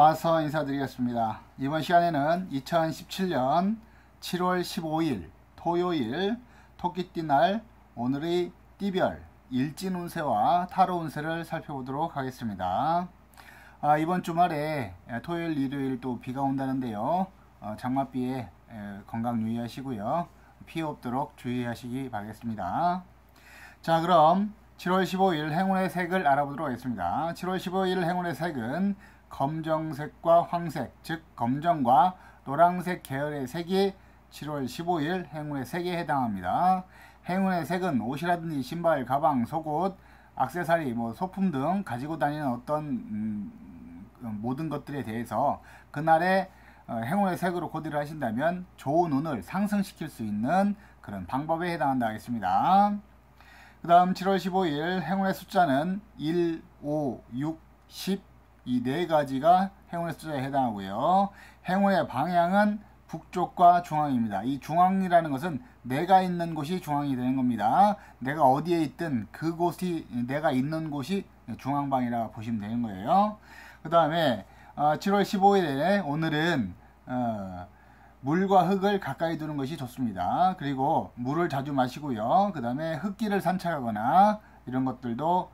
나와서 인사드리겠습니다. 이번 시간에는 2017년 7월 15일 토요일 토끼띠 날 오늘의 띠별 일진 운세와 타로 운세를 살펴보도록 하겠습니다. 이번 주말에 토요일 일요일 또 비가 온다는데요. 장맛비에 건강 유의하시고요. 피해 없도록 주의하시기 바라겠습니다. 자, 그럼 7월 15일 행운의 색을 알아보도록 하겠습니다. 7월 15일 행운의 색은 검정색과 황색, 즉 검정과 노란색 계열의 색이 7월 15일 행운의 색에 해당합니다. 행운의 색은 옷이라든지 신발, 가방, 속옷, 액세서리, 소품 등 가지고 다니는 어떤 모든 것들에 대해서 그날의 행운의 색으로 코디를 하신다면 좋은 운을 상승시킬 수 있는 그런 방법에 해당한다 하겠습니다. 그 다음 7월 15일 행운의 숫자는 1, 5, 6, 10 이 네 가지가 행운의 숫자에 해당하고요. 행운의 방향은 북쪽과 중앙입니다. 이 중앙이라는 것은 내가 있는 곳이 중앙이 되는 겁니다. 내가 어디에 있든 그곳이 내가 있는 곳이 중앙방이라 보시면 되는 거예요. 그 다음에 7월 15일에 오늘은 물과 흙을 가까이 두는 것이 좋습니다. 그리고 물을 자주 마시고요. 그 다음에 흙길을 산책하거나 이런 것들도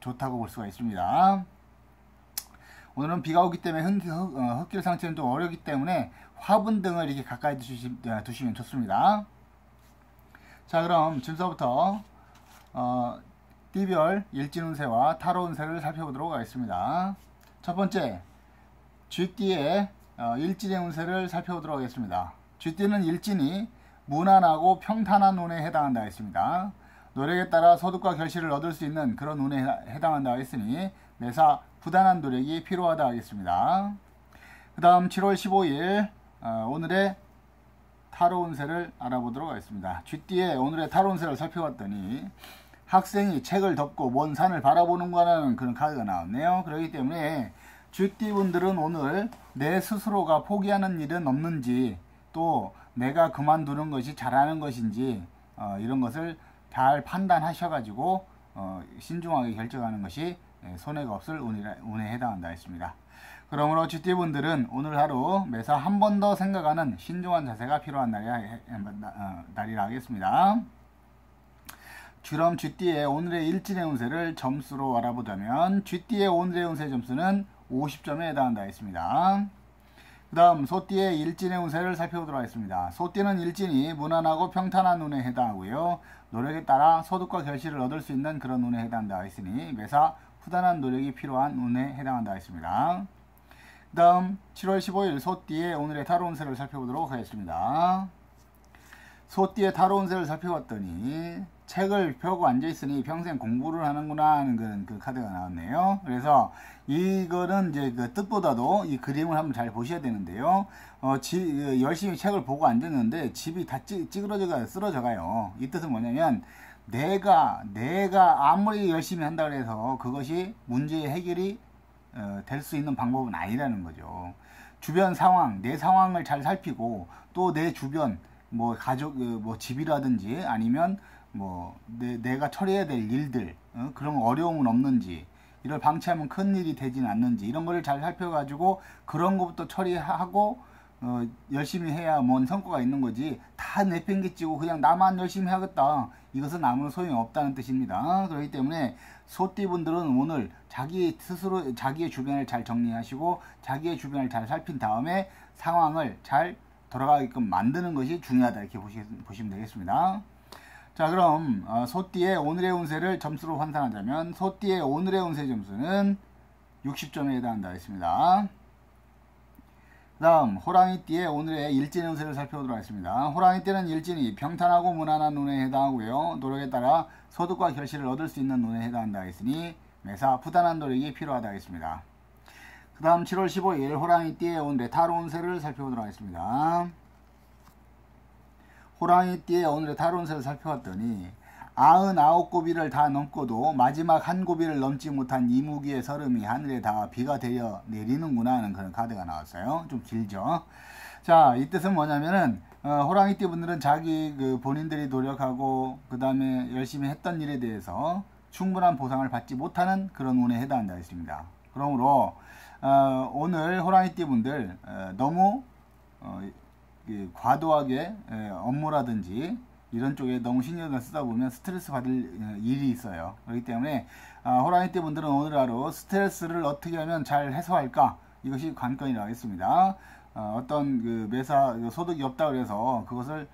좋다고 볼 수가 있습니다. 오늘은 비가 오기 때문에 흙길 상태는 좀 어렵기 때문에 화분 등을 이렇게 가까이 두시면 좋습니다. 자, 그럼 지금부터 띠별 일진 운세와 타로 운세를 살펴보도록 하겠습니다. 첫 번째, 쥐띠의 일진의 운세를 살펴보도록 하겠습니다. 쥐띠는 일진이 무난하고 평탄한 운에 해당한다 했습니다. 노력에 따라 소득과 결실을 얻을 수 있는 그런 운에 해당한다 했으니 매사 부단한 노력이 필요하다 하겠습니다. 그 다음 7월 15일 오늘의 타로 운세를 알아보도록 하겠습니다. 쥐띠의 오늘의 타로 운세를 살펴봤더니 학생이 책을 덮고 먼 산을 바라보는 거라는 그런 카드가 나왔네요. 그렇기 때문에 쥐띠 분들은 오늘 내 스스로가 포기하는 일은 없는지, 또 내가 그만두는 것이 잘하는 것인지 이런 것을 잘 판단하셔가지고 신중하게 결정하는 것이 손해가 없을 운에 해당한다 했습니다. 그러므로 쥐띠 분들은 오늘 하루 매사 한 번 더 생각하는 신중한 자세가 필요한 날이라 하겠습니다. 그럼 쥐띠의 오늘의 일진의 운세를 점수로 알아보자면 쥐띠의 오늘의 운세 점수는 50점에 해당한다 했습니다. 그 다음 소띠의 일진의 운세를 살펴보도록 하겠습니다. 소띠는 일진이 무난하고 평탄한 운에 해당하고요. 노력에 따라 소득과 결실을 얻을 수 있는 그런 운에 해당한다 했으니 매사 부단한 노력이 필요한 운에 해당한다 했습니다. 그 다음 7월 15일 소띠의 오늘의 타로 운세를 살펴보도록 하겠습니다. 소띠의 타로 운세를 살펴봤더니 책을 펴고 앉아있으니 평생 공부를 하는구나 하는 그 카드가 나왔네요. 그래서 이거는 이제 그 뜻보다도 이 그림을 한번 잘 보셔야 되는데요. 열심히 책을 보고 앉았는데 집이 다 찌그러져가 쓰러져 가요. 이 뜻은 뭐냐면 내가 아무리 열심히 한다 그래서 그것이 문제의 해결이 될 수 있는 방법은 아니라는 거죠. 주변 상황, 내 상황을 잘 살피고 또 내 주변 가족, 집이라든지 아니면 내가 처리해야 될 일들, 그런 어려움은 없는지, 이걸 방치하면 큰 일이 되지는 않는지, 이런 거를 잘 살펴가지고 그런 것부터 처리하고 열심히 해야 뭔 성과가 있는 거지, 다 내팽개치고 그냥 나만 열심히 하겠다, 이것은 아무 소용이 없다는 뜻입니다. 그렇기 때문에 소띠분들은 오늘 자기 스스로 자기의 주변을 잘 정리하시고 자기의 주변을 잘 살핀 다음에 상황을 잘 돌아가게끔 만드는 것이 중요하다, 이렇게 보시면 되겠습니다. 자, 그럼 소띠의 오늘의 운세를 점수로 환산하자면 소띠의 오늘의 운세 점수는 60점에 해당한다 했습니다. 그 다음 호랑이띠의 오늘의 일진의 운세를 살펴보도록 하겠습니다. 호랑이띠는 일진이 평탄하고 무난한 운에 해당하고요. 노력에 따라 소득과 결실을 얻을 수 있는 운에 해당한다 했으니 매사 부단한 노력이 필요하다 했습니다. 그 다음 7월 15일 호랑이띠의 오늘의 타로 운세를 살펴보도록 하겠습니다. 호랑이띠의 오늘의 타로 운세를 살펴봤더니 99고비를 다 넘고도 마지막 한 고비를 넘지 못한 이무기의 설움이 하늘에 닿아 비가 되어 내리는구나 하는 그런 카드가 나왔어요. 좀 길죠. 자, 이 뜻은 뭐냐면은 호랑이띠 분들은 자기 본인들이 노력하고 그 다음에 열심히 했던 일에 대해서 충분한 보상을 받지 못하는 그런 운에 해당한다 했습니다. 그러므로 오늘 호랑이띠 분들 너무 과도하게 업무라든지 이런 쪽에 너무 신경을 쓰다 보면 스트레스 받을 일이 있어요. 그렇기 때문에 호랑이띠 분들은 오늘 하루 스트레스를 어떻게 하면 잘 해소할까, 이것이 관건이라고 했습니다. 어떤 그 매사 소득이 없다 그래서 그것을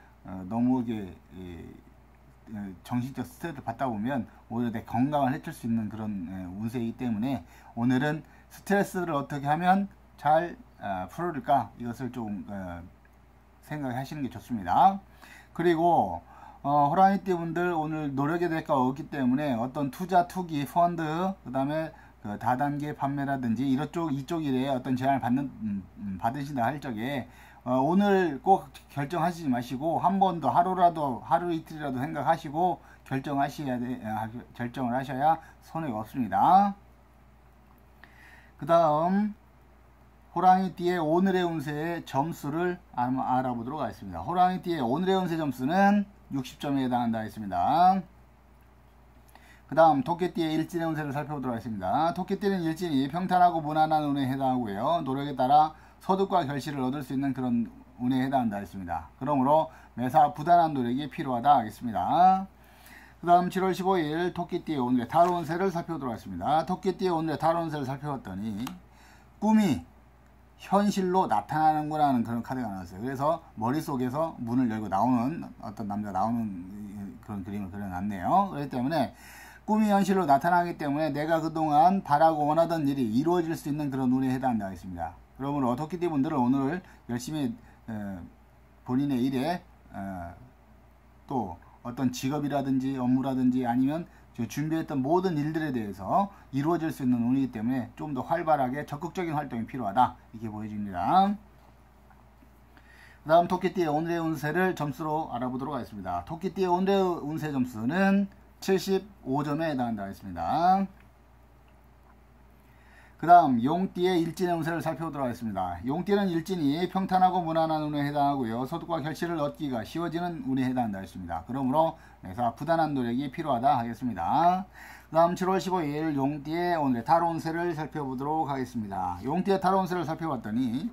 너무 정신적 스트레스를 받다 보면 오히려 내 건강을 해칠 수 있는 그런 운세이기 때문에 오늘은 스트레스를 어떻게 하면 잘 풀을까, 이것을 좀 생각하시는 게 좋습니다. 그리고 호랑이띠 분들 오늘 노력의 대가가 없기 때문에 어떤 투자, 투기, 펀드, 그 다음에 그 다단계 판매라든지 이쪽 일에 어떤 제안을 받으신다 할 적에 오늘 꼭 결정하시지 마시고 한 번 더 하루 이틀이라도 생각하시고 결정을 하셔야 손해가 없습니다. 그 다음 호랑이띠의 오늘의 운세의 점수를 알아보도록 하겠습니다. 호랑이띠의 오늘의 운세 점수는 60점에 해당한다 했습니다. 그 다음 토끼띠의 일진의 운세를 살펴보도록 하겠습니다. 토끼띠는 일진이 평탄하고 무난한 운에 해당하고요. 노력에 따라 소득과 결실을 얻을 수 있는 그런 운에 해당한다 했습니다. 그러므로 매사 부단한 노력이 필요하다 하겠습니다. 그 다음 7월 15일 토끼띠의 오늘의 타로 운세를 살펴보도록 하겠습니다. 토끼띠의 오늘의 타로 운세를 살펴봤더니 꿈이 현실로 나타나는구나 하는 그런 카드가 나왔어요. 그래서 머릿속에서 문을 열고 나오는 어떤 남자가 나오는 그런 그림을 그려놨네요. 그렇기 때문에 꿈이 현실로 나타나기 때문에 내가 그동안 바라고 원하던 일이 이루어질 수 있는 그런 운에 해당한다 하겠습니다. 그러므로 토끼띠 분들은 오늘 열심히 본인의 일에 또 어떤 직업이라든지 업무라든지 아니면 준비했던 모든 일들에 대해서 이루어질 수 있는 운이기 때문에 좀 더 활발하게 적극적인 활동이 필요하다, 이렇게 보여집니다. 그 다음 토끼띠의 오늘의 운세를 점수로 알아보도록 하겠습니다. 토끼띠의 오늘의 운세 점수는 75점에 해당한다 하겠습니다. 그 다음 용띠의 일진의 운세를 살펴보도록 하겠습니다. 용띠는 일진이 평탄하고 무난한 운에 해당하고요. 소득과 결실을 얻기가 쉬워지는 운에 해당한다 했습니다. 그러므로 매사 부단한 노력이 필요하다 하겠습니다. 그 다음 7월 15일 용띠의 오늘의 타로 운세를 살펴보도록 하겠습니다. 용띠의 타로 운세를 살펴봤더니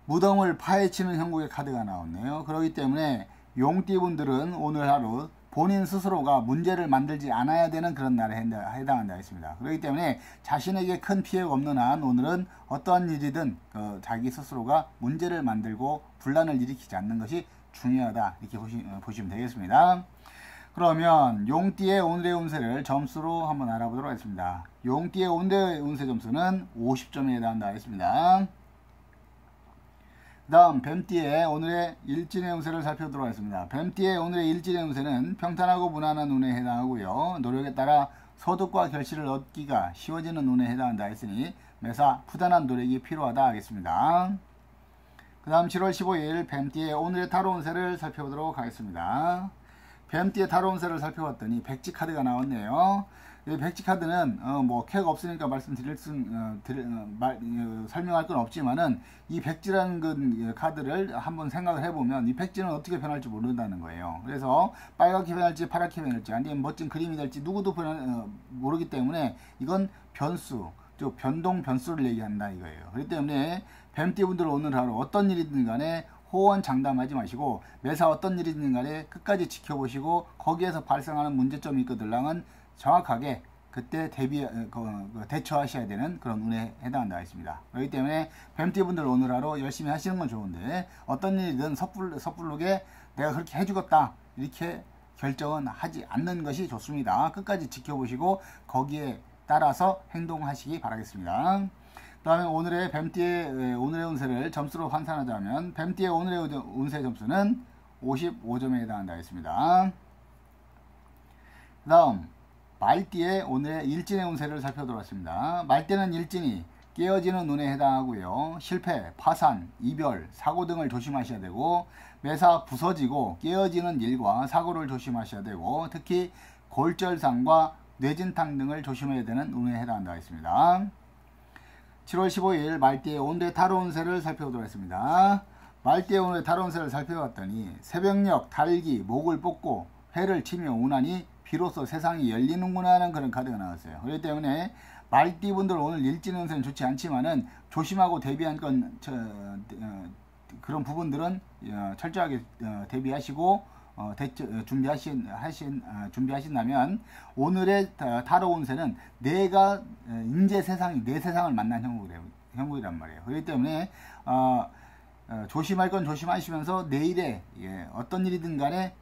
무덤을 파헤치는 형국의 카드가 나왔네요. 그렇기 때문에 용띠 분들은 오늘 하루 본인 스스로가 문제를 만들지 않아야 되는 그런 날에 해당한다 했습니다. 그렇기 때문에 자신에게 큰 피해가 없는 한 오늘은 어떠한 일이든 자기 스스로가 문제를 만들고 분란을 일으키지 않는 것이 중요하다, 이렇게 보시면 되겠습니다. 그러면 용띠의 오늘의 운세를 점수로 한번 알아보도록 하겠습니다. 용띠의 오늘의 운세 점수는 50점에 해당한다 했습니다. 그 다음 뱀띠의 오늘의 일진의 운세를 살펴보도록 하겠습니다. 뱀띠의 오늘의 일진의 운세는 평탄하고 무난한 운에 해당하고요. 노력에 따라 소득과 결실을 얻기가 쉬워지는 운에 해당한다 했으니 매사 부단한 노력이 필요하다 하겠습니다. 그 다음 7월 15일 뱀띠의 오늘의 타로 운세를 살펴보도록 하겠습니다. 뱀띠의 타로 운세를 살펴봤더니 백지 카드가 나왔네요. 이 백지 카드는 뭐 쾌가 없으니까 설명할 건 없지만은 이 백지라는 그 카드를 한번 생각을 해보면 이 백지는 어떻게 변할지 모른다는 거예요. 그래서 빨갛게 변할지 파랗게 변할지 아니면 멋진 그림이 될지 누구도 모르기 때문에 이건 변수, 즉 변수를 얘기한다 이거예요. 그렇기 때문에 뱀띠 분들 오늘 하루 어떤 일이든 간에 호언장담하지 마시고 매사 어떤 일이든 간에 끝까지 지켜보시고 거기에서 발생하는 문제점이 있거들랑은 정확하게 그때 대처하셔야 되는 그런 운에 해당한다 했습니다. 그렇기 때문에 뱀띠 분들 오늘 하루 열심히 하시는 건 좋은데 어떤 일이든 섣부르게 내가 그렇게 해주겠다 이렇게 결정은 하지 않는 것이 좋습니다. 끝까지 지켜보시고 거기에 따라서 행동하시기 바라겠습니다. 그 다음에 오늘의 뱀띠의 오늘의 운세를 점수로 환산하자면 뱀띠의 오늘의 운세 점수는 55점에 해당한다 했습니다. 그 다음 말띠의 오늘의 일진의 운세를 살펴보도록 하겠습니다. 말띠는 일진이 깨어지는 운에 해당하고요. 실패, 파산, 이별, 사고 등을 조심하셔야 되고 매사 부서지고 깨어지는 일과 사고를 조심하셔야 되고 특히 골절상과 뇌진탕 등을 조심해야 되는 운에 해당한다 했습니다. 7월 15일 말띠의 오늘의 타로 운세를 살펴보도록 하겠습니다. 말띠의 오늘의 타로 운세를 살펴봤더니 새벽녘 달기 목을 뽑고 회를 치며 운하니 비로소 세상이 열리는구나 하는 그런 카드가 나왔어요. 그렇기 때문에 말띠분들 오늘 일진 운세는 좋지 않지만은 조심하고 대비한 건 그런 부분들은 철저하게 대비하시고 준비하신다면 오늘의 타로 운세는 내가 인재 세상이 내 세상을 만난 형국이란 말이에요. 그렇기 때문에 조심할 건 조심하시면서 내일에 어떤 일이든 간에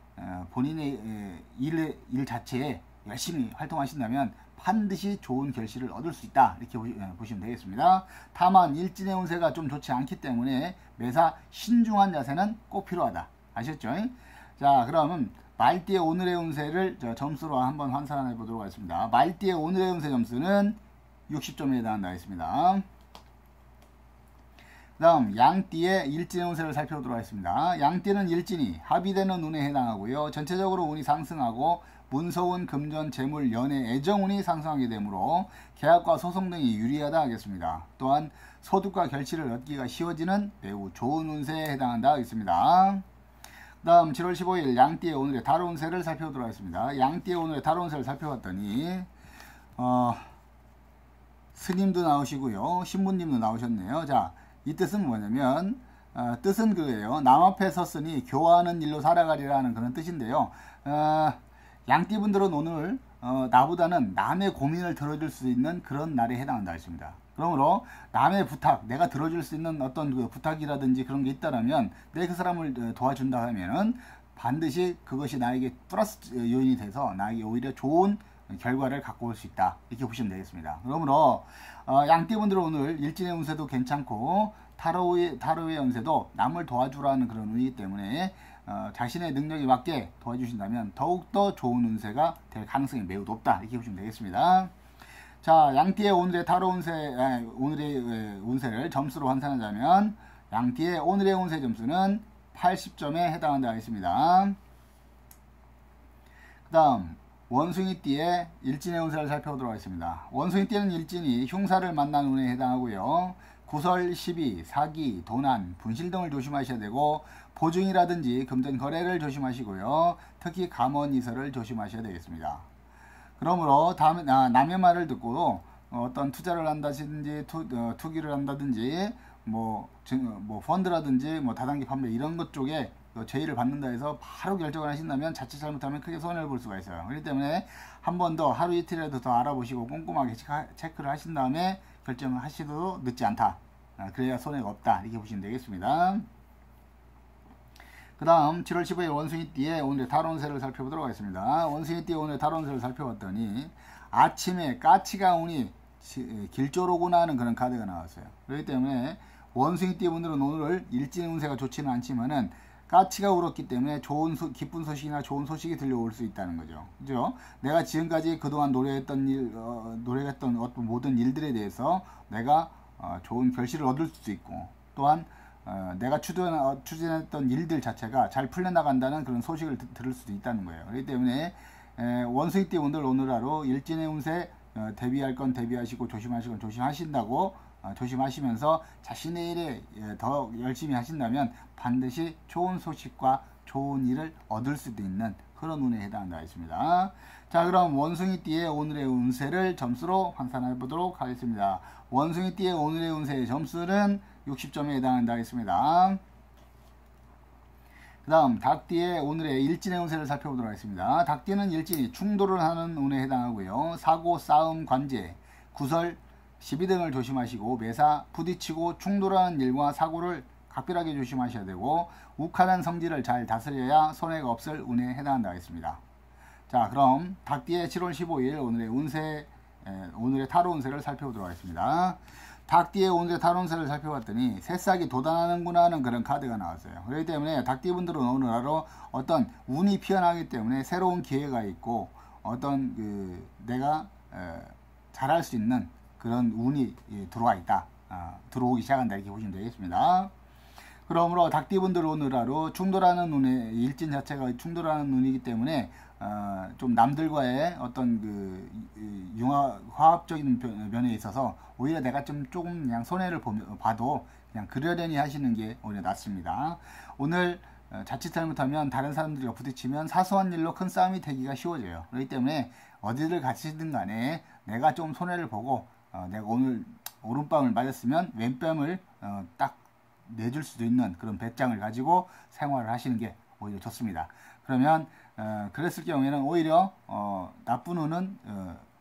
본인의 일 자체에 열심히 활동하신다면 반드시 좋은 결실을 얻을 수 있다, 이렇게 보시면 되겠습니다. 다만 일진의 운세가 좀 좋지 않기 때문에 매사 신중한 자세는 꼭 필요하다, 아셨죠? 자, 그럼 말띠의 오늘의 운세를 점수로 한번 환산해 보도록 하겠습니다. 말띠의 오늘의 운세 점수는 60점에 해당한다 했습니다. 그 다음 양띠의 일진의 운세를 살펴보도록 하겠습니다. 양띠는 일진이 합의되는 운에 해당하고요. 전체적으로 운이 상승하고 문서운, 금전, 재물, 연애, 애정운이 상승하게 되므로 계약과 소송 등이 유리하다 하겠습니다. 또한 소득과 결실을 얻기가 쉬워지는 매우 좋은 운세에 해당한다 하겠습니다. 그 다음 7월 15일 양띠의 오늘의 타로 운세를 살펴보도록 하겠습니다. 양띠의 오늘의 타로 운세를 살펴봤더니 스님도 나오시고요, 신부님도 나오셨네요. 자, 이 뜻은 뭐냐면 뜻은 그거예요. 남 앞에 섰으니 교화하는 일로 살아가리라는 그런 뜻인데요. 양띠분들은 오늘 나보다는 남의 고민을 들어줄 수 있는 그런 날에 해당한다 했습니다. 그러므로 남의 부탁, 내가 들어줄 수 있는 어떤 그 부탁이라든지 그런 게 있다라면 내 그 사람을 도와준다 하면은 반드시 그것이 나에게 플러스 요인이 돼서 나에게 오히려 좋은 결과를 갖고 올 수 있다, 이렇게 보시면 되겠습니다. 그러므로 양띠분들은 오늘 일진의 운세도 괜찮고 타로의 운세도 남을 도와주라는 그런 운이기 때문에 자신의 능력에 맞게 도와주신다면 더욱더 좋은 운세가 될 가능성이 매우 높다, 이렇게 보시면 되겠습니다. 자, 양띠의 오늘의 타로 운세, 오늘의 운세를 점수로 환산하자면 양띠의 오늘의 운세 점수는 80점에 해당한다 하겠습니다. 그 다음 원숭이띠의 일진의 운세를 살펴보도록 하겠습니다. 원숭이띠는 일진이 흉사를 만난 운에 해당하고요. 구설, 시비, 사기, 도난, 분실 등을 조심하셔야 되고 보증이라든지 금전 거래를 조심하시고요. 특히 감언이설을 조심하셔야 되겠습니다. 그러므로 남의 말을 듣고 어떤 투자를 한다든지 투기를 한다든지 뭐 펀드라든지 다단기 판매 이런 것 쪽에 제의를 받는다 해서 바로 결정을 하신다면 자칫 잘못하면 크게 손해를 볼 수가 있어요. 그렇기 때문에 한 번 더 하루 이틀이라도 더 알아보시고 꼼꼼하게 체크를 하신 다음에 결정을 하시도 늦지 않다. 그래야 손해가 없다, 이렇게 보시면 되겠습니다. 그 다음 7월 15일 원숭이띠의 오늘의 타로 운세를 살펴보도록 하겠습니다. 원숭이띠의 오늘의 타로 운세를 살펴봤더니 아침에 까치가 운이 길조로구나 하는 그런 카드가 나왔어요. 그렇기 때문에 원숭이띠 분들은 오늘 일진 운세가 좋지는 않지만은 까치가 울었기 때문에 기쁜 소식이나 좋은 소식이 들려올 수 있다는 거죠. 그죠? 내가 지금까지 그동안 노력했던 어떤 모든 일들에 대해서 내가 좋은 결실을 얻을 수도 있고, 또한 내가 추진했던 일들 자체가 잘 풀려나간다는 그런 소식을 들을 수도 있다는 거예요. 그렇기 때문에 원숭이띠 분들 오늘 하루 일진의 운세 대비할 건 대비하시고 조심하실 건 조심하신다고 조심하시면서 자신의 일에 더 열심히 하신다면 반드시 좋은 소식과 좋은 일을 얻을 수도 있는 그런 운에 해당한다 했습니다. 자, 그럼 원숭이띠의 오늘의 운세를 점수로 환산해 보도록 하겠습니다. 원숭이띠의 오늘의 운세의 점수는 60점에 해당한다 했습니다. 그 다음 닭띠의 오늘의 일진의 운세를 살펴보도록 하겠습니다. 닭띠는 일진이 충돌을 하는 운에 해당하고요. 사고, 싸움, 관제, 구설, 시비 등을 조심하시고 매사 부딪히고 충돌하는 일과 사고를 각별하게 조심하셔야 되고 욱하는 성질을 잘 다스려야 손해가 없을 운에 해당한다 하겠습니다. 자, 그럼 닭띠의 7월 15일 오늘의 타로 운세를 살펴보도록 하겠습니다. 닭띠의 오늘의 타로 운세를 살펴봤더니 새싹이 돋아나는구나 하는 그런 카드가 나왔어요. 그렇기 때문에 닭띠분들은 오늘 하루 어떤 운이 피어나기 때문에 새로운 기회가 있고 어떤 내가 잘할 수 있는 그런 운이 들어오기 시작한다, 이렇게 보시면 되겠습니다. 그러므로 닭띠분들 오늘 하루 충돌하는 운의 일진 자체가 충돌하는 운이기 때문에 좀 남들과의 어떤 화합적인 면에 있어서 오히려 내가 조금 그냥 손해를 봐도 그냥 그러려니 하시는 게 오히려 낫습니다. 오늘 자칫 잘못하면 다른 사람들과 부딪히면 사소한 일로 큰 싸움이 되기가 쉬워져요. 그렇기 때문에 어디를 가시든 간에 내가 좀 손해를 보고 내가 오늘 오른뺨을 맞았으면 왼뺨을 딱 내줄 수도 있는 그런 배짱을 가지고 생활을 하시는 게 오히려 좋습니다. 그러면 그랬을 경우에는 오히려 나쁜 운은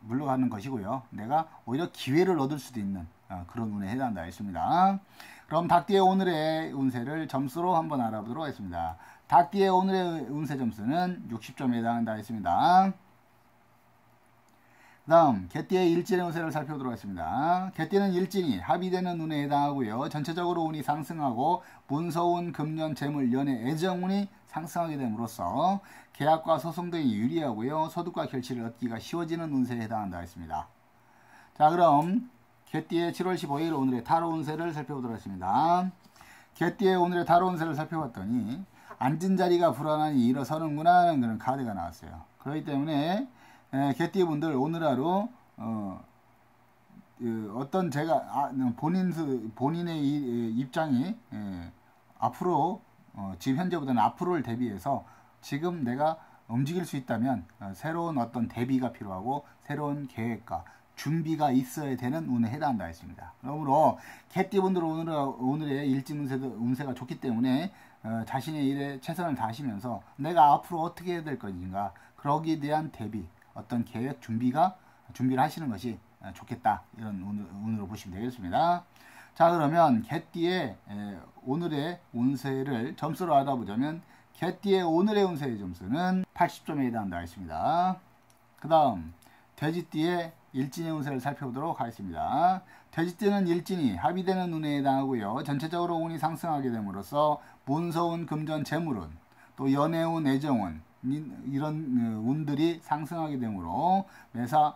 물러가는 것이고요. 내가 오히려 기회를 얻을 수도 있는 그런 운에 해당한다 했습니다. 그럼 닭띠의 오늘의 운세를 점수로 한번 알아보도록 하겠습니다. 닭띠의 오늘의 운세 점수는 60점에 해당한다 했습니다. 그 다음 개띠의 일진의 운세를 살펴보도록 하겠습니다. 개띠는 일진이 합의되는 운에 해당하고요. 전체적으로 운이 상승하고 문서운, 금년, 재물, 연애, 애정운이 상승하게 됨으로써 계약과 소송 등이 유리하고요. 소득과 결실을 얻기가 쉬워지는 운세에 해당한다 했습니다. 자, 그럼 개띠의 7월 15일 오늘의 타로 운세를 살펴보도록 하겠습니다. 개띠의 오늘의 타로 운세를 살펴봤더니 앉은 자리가 불안하니 일어서는구나 하는 그런 카드가 나왔어요. 그렇기 때문에 개띠분들 오늘 하루 어떤 제가 본인의 입장이 앞으로 지금 현재보다는 앞으로를 대비해서 지금 내가 움직일 수 있다면 새로운 어떤 대비가 필요하고 새로운 계획과 준비가 있어야 되는 운에 해당한다 했습니다. 그러므로 개띠분들 오늘의 일진 운세가 좋기 때문에 자신의 일에 최선을 다하시면서 내가 앞으로 어떻게 해야 될 것인가 그러기에 대한 대비 어떤 계획 준비를 하시는 것이 좋겠다 이런 운으로 보시면 되겠습니다. 자, 그러면 개띠의 오늘의 운세를 점수로 알아보자면 개띠의 오늘의 운세의 점수는 80점에 해당한다 했습니다. 그 다음 돼지띠의 일진의 운세를 살펴보도록 하겠습니다. 돼지띠는 일진이 합의되는 운에 해당하고요. 전체적으로 운이 상승하게 됨으로써 문서운, 금전, 재물운, 또 연애운, 애정운 이런 운들이 상승하게 되므로 매사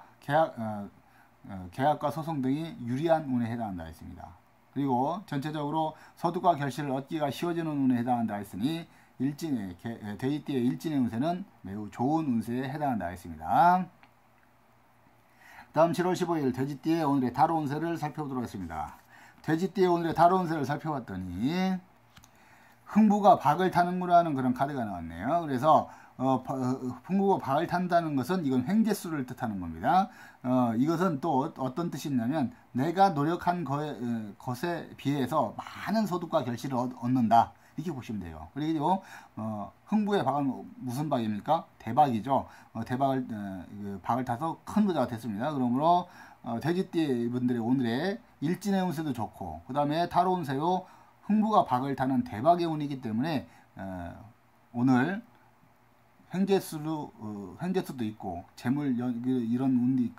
계약과 소송 등이 유리한 운에 해당한다 했습니다. 그리고 전체적으로 소득과 결실을 얻기가 쉬워지는 운에 해당한다 했으니 돼지띠의 일진의 운세는 매우 좋은 운세에 해당한다 했습니다. 다음 7월 15일 돼지띠의 오늘의 타로 운세를 살펴보도록 하겠습니다. 돼지띠의 오늘의 타로 운세를 살펴봤더니 흥부가 박을 타는구나 하는 그런 카드가 나왔네요. 그래서 흥부가 박을 탄다는 것은 이건 횡재수를 뜻하는 겁니다. 이것은 또 어떤 뜻이 있냐면 내가 노력한 것에 비해서 많은 소득과 결실을 얻는다 이렇게 보시면 돼요. 그리고 흥부의 박은 무슨 박입니까? 대박이죠. 박을 타서 큰 부자가 됐습니다. 그러므로 돼지띠 분들의 오늘의 일진의 운세도 좋고 그 다음에 타로 운세도 흥부가 박을 타는 대박의 운이기 때문에 오늘 횡재수도 있고 재물 이런 운이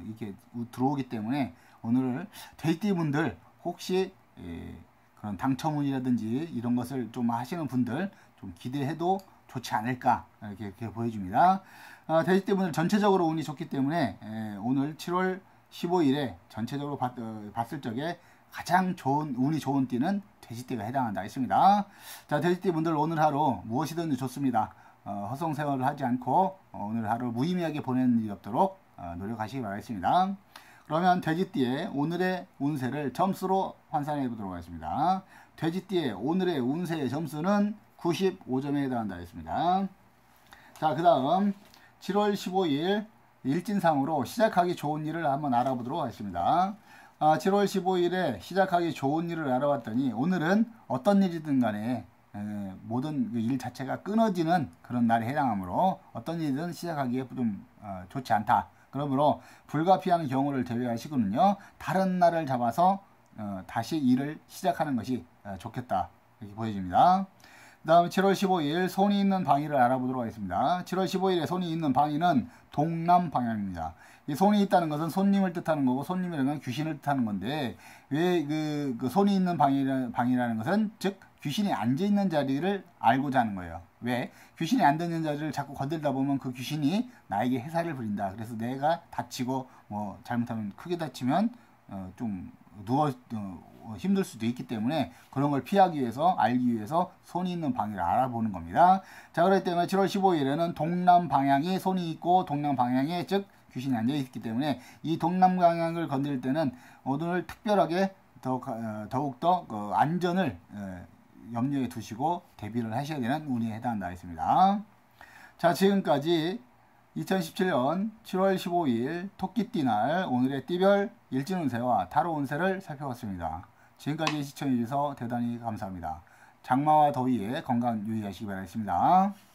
이렇게 들어오기 때문에 오늘 돼지띠 분들 혹시 그런 당첨운이라든지 이런 것을 좀 하시는 분들 좀 기대해도 좋지 않을까 이렇게 보여줍니다. 돼지띠 분들 전체적으로 운이 좋기 때문에 오늘 7월 15일에 전체적으로 봤을 적에 가장 운이 좋은 띠는 돼지띠가 해당한다 했습니다. 자, 돼지띠 분들 오늘 하루 무엇이든 좋습니다. 허송세월을 하지 않고 오늘 하루 무의미하게 보내는 일이 없도록 노력하시기 바라겠습니다. 그러면 돼지띠의 오늘의 운세를 점수로 환산해 보도록 하겠습니다. 돼지띠의 오늘의 운세의 점수는 95점에 해당한다 했습니다. 자, 그 다음 7월 15일 일진상으로 시작하기 좋은 일을 한번 알아보도록 하겠습니다. 7월 15일에 시작하기 좋은 일을 알아봤더니 오늘은 어떤 일이든 간에 모든 일 자체가 끊어지는 그런 날에 해당하므로 어떤 일이든 시작하기에 좀 좋지 않다. 그러므로 불가피한 경우를 제외하시고는요. 다른 날을 잡아서 다시 일을 시작하는 것이 좋겠다. 이렇게 보여집니다. 그 다음 7월 15일 손이 있는 방위를 알아보도록 하겠습니다. 7월 15일에 손이 있는 방위는 동남 방향입니다. 이 손이 있다는 것은 손님을 뜻하는 거고 손님이라는 건 귀신을 뜻하는 건데 왜 그 손이 있는 방이라는 것은 즉 귀신이 앉아있는 자리를 알고자 하는 거예요. 왜? 귀신이 앉아있는 자리를 자꾸 건들다 보면 그 귀신이 나에게 해사를 부린다. 그래서 내가 다치고 뭐 잘못하면 크게 다치면 좀 힘들 수도 있기 때문에 그런 걸 피하기 위해서 알기 위해서 손이 있는 방향을 알아보는 겁니다. 자, 그렇기 때문에 7월 15일에는 동남 방향이 손이 있고 동남 방향에 즉 귀신이 앉아 있기 때문에 이 동남 방향을 건드릴 때는 오늘 특별하게 더욱더 안전을 염려에 두시고 대비를 하셔야 되는 운에 해당한다 했습니다. 자, 지금까지 2017년 7월 15일 토끼띠 날 오늘의 띠별 일진 운세와 타로 운세를 살펴봤습니다. 지금까지 시청해주셔서 대단히 감사합니다. 장마와 더위에 건강 유의하시기 바라겠습니다.